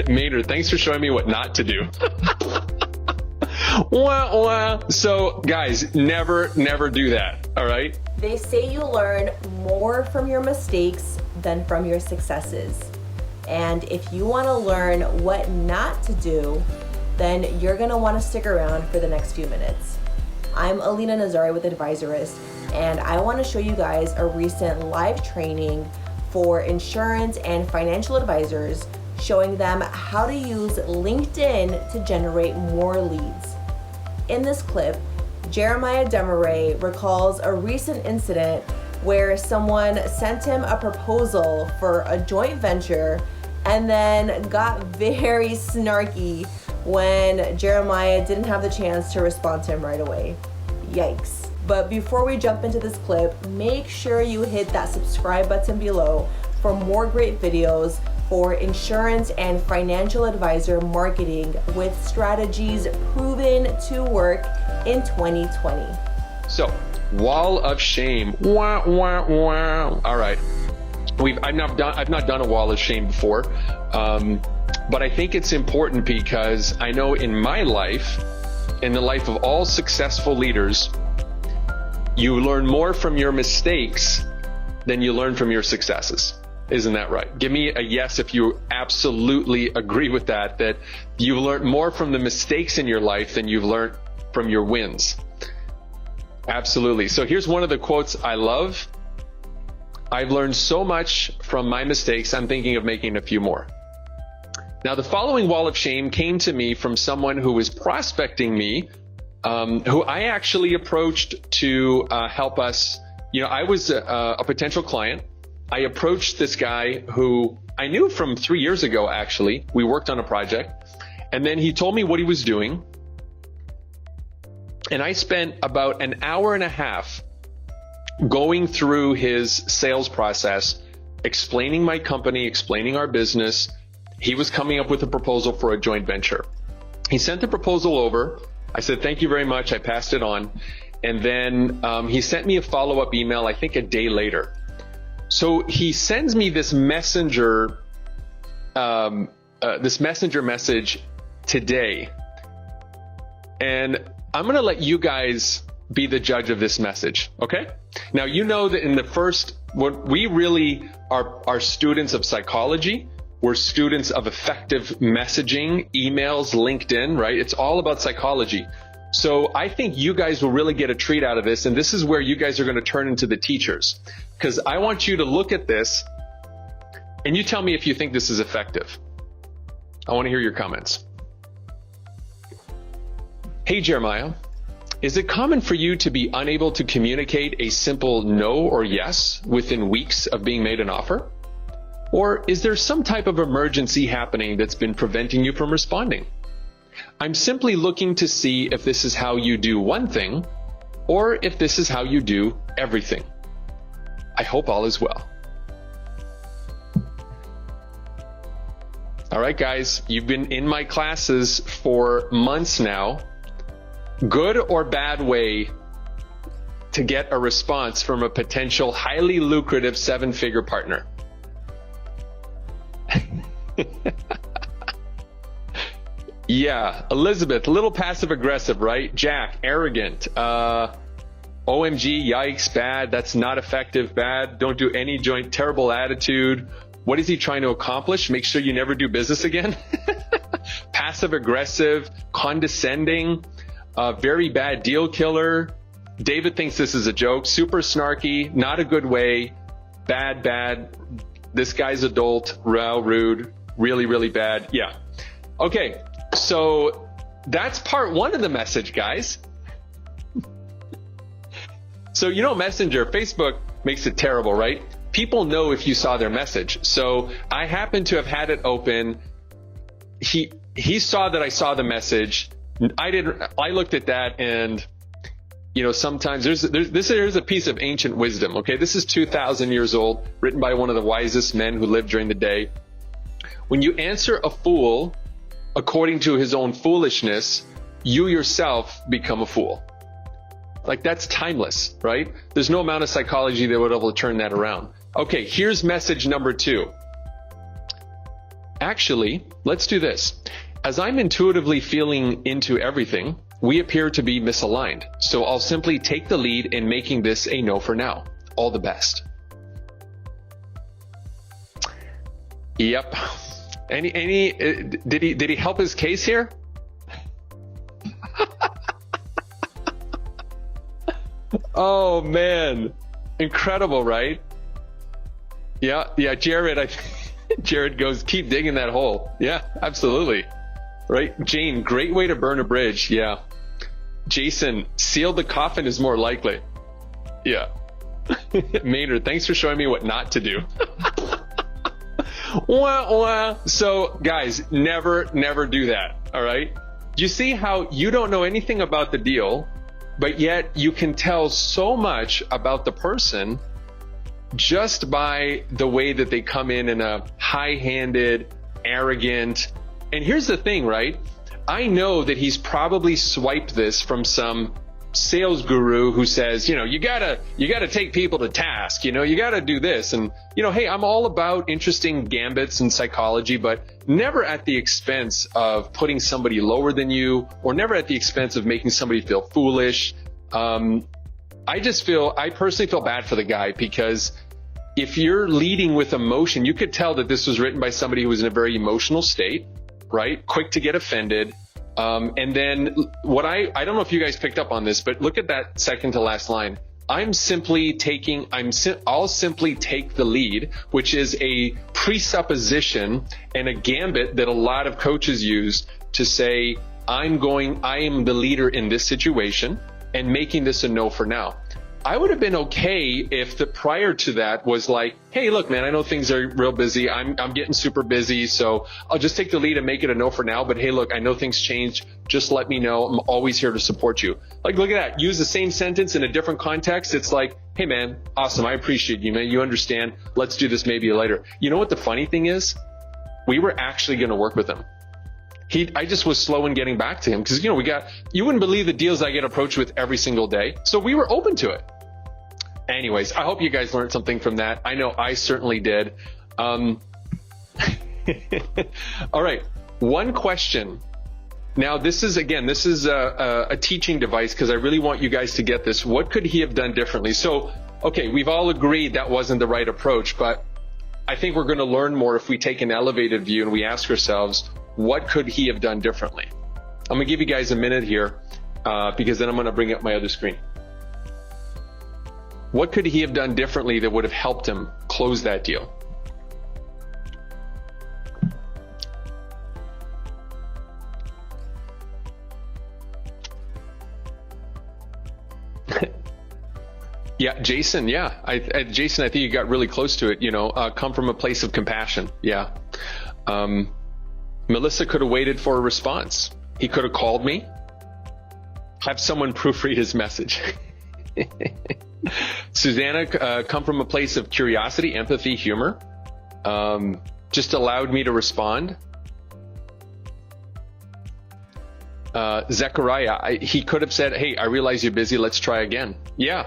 Maynard, thanks for showing me what not to do. Wah, wah. So guys, never do that, all right? They say you learn more from your mistakes than from your successes. And if you want to learn what not to do, then you're going to want to stick around for the next few minutes. I'm Alina Nazari with Advisorist, and I want to show you guys a recent live training for insurance and financial advisors, showing them how to use LinkedIn to generate more leads. In this clip, Jeremiah Demaray recalls a recent incident where someone sent him a proposal for a joint venture and then got very snarky when Jeremiah didn't have the chance to respond to him right away. Yikes. But before we jump into this clip, make sure you hit that subscribe button below for more great videos for insurance and financial advisor marketing with strategies proven to work in 2020. So, wall of shame. Wah, wah, wah. All right. I've not done a wall of shame before, but I think it's important because I know in my life, in the life of all successful leaders, you learn more from your mistakes than you learn from your successes. Isn't that right? Give me a yes if you absolutely agree with that you've learned more from the mistakes in your life than you've learned from your wins. Absolutely. So here's one of the quotes I love. I've learned so much from my mistakes, I'm thinking of making a few more. Now, the following wall of shame came to me from someone who was prospecting me, who I actually approached to help us. I was a potential client. I approached this guy who I knew from 3 years ago, actually. We worked on a project, and then he told me what he was doing. And I spent about an hour and a half going through his sales process, explaining my company, explaining our business. He was coming up with a proposal for a joint venture. He sent the proposal over. I said, thank you very much. I passed it on. And then he sent me a follow-up email, I think a day later. So he sends me this messenger message today. And I'm going to let you guys be the judge of this message, okay? Now, you know that in the first, what we really are students of psychology. We're students of effective messaging, emails, LinkedIn, right? It's all about psychology. So I think you guys will really get a treat out of this. And this is where you guys are going to turn into the teachers, because I want you to look at this and you tell me if you think this is effective. I want to hear your comments. Hey, Jeremiah, is it common for you to be unable to communicate a simple no or yes within weeks of being made an offer? Or is there some type of emergency happening that's been preventing you from responding? I'm simply looking to see if this is how you do one thing, or if this is how you do everything. I hope all is well. All right, guys, you've been in my classes for months now. Good or bad way to get a response from a potential highly lucrative 7-figure partner? Yeah, Elizabeth, a little passive aggressive, right? Jack, arrogant. OMG, yikes, bad. That's not effective, bad. Don't do any joint, terrible attitude. What is he trying to accomplish? Make sure you never do business again? Passive aggressive, condescending, very bad deal killer. David thinks this is a joke. Super snarky, not a good way. Bad. This guy's adult, rude, really bad. Yeah. Okay. So that's part one of the message, guys. So, Messenger, Facebook makes it terrible, right? People know if you saw their message. So I happen to have had it open. He saw that I saw the message. I looked at that, and sometimes there's a piece of ancient wisdom. Okay. This is 2,000 years old, written by one of the wisest men who lived during the day. When you answer a fool according to his own foolishness, you yourself become a fool. Like, that's timeless, right? There's no amount of psychology that would be able to turn that around. Okay, here's message number 2. Actually, let's do this. As I'm intuitively feeling into everything, we appear to be misaligned. So I'll simply take the lead in making this a no for now. All the best. Yep. Did he help his case here? Oh man. Incredible, right? Yeah, Jared, Jared goes, keep digging that hole. Yeah, absolutely. Right? Jane, great way to burn a bridge. Yeah. Jason, seal the coffin is more likely. Yeah. Maynard, thanks for showing me what not to do. Wah, wah. So guys, never do that. All right. You see how you don't know anything about the deal, but yet you can tell so much about the person just by the way that they come in a high-handed, arrogant. And here's the thing, right? I know that he's probably swiped this from some sales guru who says, you gotta take people to task, you gotta do this. And, hey, I'm all about interesting gambits and psychology, but never at the expense of putting somebody lower than you, or never at the expense of making somebody feel foolish. I personally feel bad for the guy, because if you're leading with emotion, you could tell that this was written by somebody who was in a very emotional state, right? Quick to get offended. And then I don't know if you guys picked up on this, but look at that second to last line. I'll simply take the lead, which is a presupposition and a gambit that a lot of coaches use to say, I am the leader in this situation, and making this a no for now. I would have been okay if the prior to that was like, hey, look, man, I know things are real busy. I'm getting super busy, so I'll just take the lead and make it a no for now. But hey, look, I know things change. Just let me know. I'm always here to support you. Like, look at that. Use the same sentence in a different context. It's like, hey, man, awesome. I appreciate you, man. You understand. Let's do this maybe later. You know what the funny thing is? We were actually going to work with him. I just was slow in getting back to him because, you wouldn't believe the deals I get approached with every single day. So we were open to it. Anyways, I hope you guys learned something from that. I know I certainly did. All right. One question. Now, this is a teaching device because I really want you guys to get this. What could he have done differently? So, okay, we've all agreed that wasn't the right approach, but I think we're going to learn more if we take an elevated view and we ask ourselves, what could he have done differently? I'm going to give you guys a minute here because then I'm going to bring up my other screen. What could he have done differently that would have helped him close that deal? Yeah, Jason. Yeah, Jason, I think you got really close to it. Come from a place of compassion. Yeah. Melissa could have waited for a response. He could have called me. Have someone proofread his message. Susanna, come from a place of curiosity, empathy, humor. Just allowed me to respond. Zechariah, he could have said, hey, I realize you're busy. Let's try again. Yeah.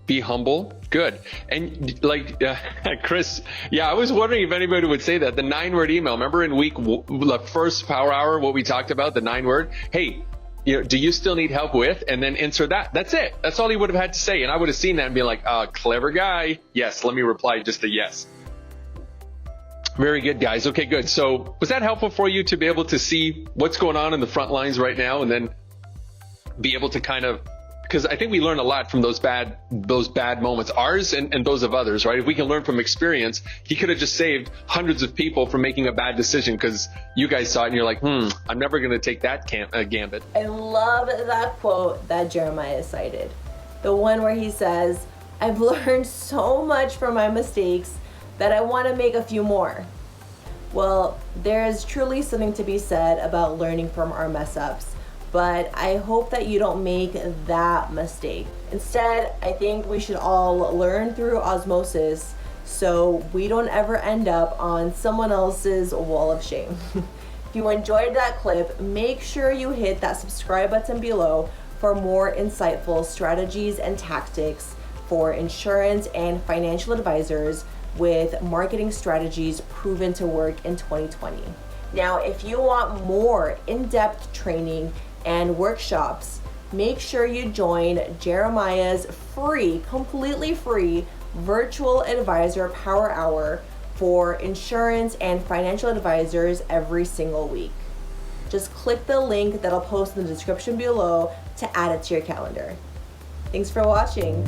Be humble. Good. And Chris, yeah, I was wondering if anybody would say that. The 9-word email. Remember in the first power hour, what we talked about, the 9-word? Hey, do you still need help with? And then answer that. That's it. That's all he would have had to say. And I would have seen that and been like, clever guy. Yes. Let me reply just a yes. Very good, guys. Okay, good. So was that helpful for you to be able to see what's going on in the front lines right now and then be able to kind of, because I think we learn a lot from those bad moments, ours and those of others, right? If we can learn from experience, he could have just saved hundreds of people from making a bad decision because you guys saw it and you're like, I'm never going to take that gambit. I love that quote that Jeremiah cited. The one where he says, I've learned so much from my mistakes that I want to make a few more. Well, there is truly something to be said about learning from our mess ups. But I hope that you don't make that mistake. Instead, I think we should all learn through osmosis so we don't ever end up on someone else's wall of shame. If you enjoyed that clip, make sure you hit that subscribe button below for more insightful strategies and tactics for insurance and financial advisors with marketing strategies proven to work in 2020. Now, if you want more in-depth training and workshops, make sure you join Jeremiah's free, completely free virtual advisor power hour for insurance and financial advisors every single week. Just click the link that I'll post in the description below to add it to your calendar. Thanks for watching.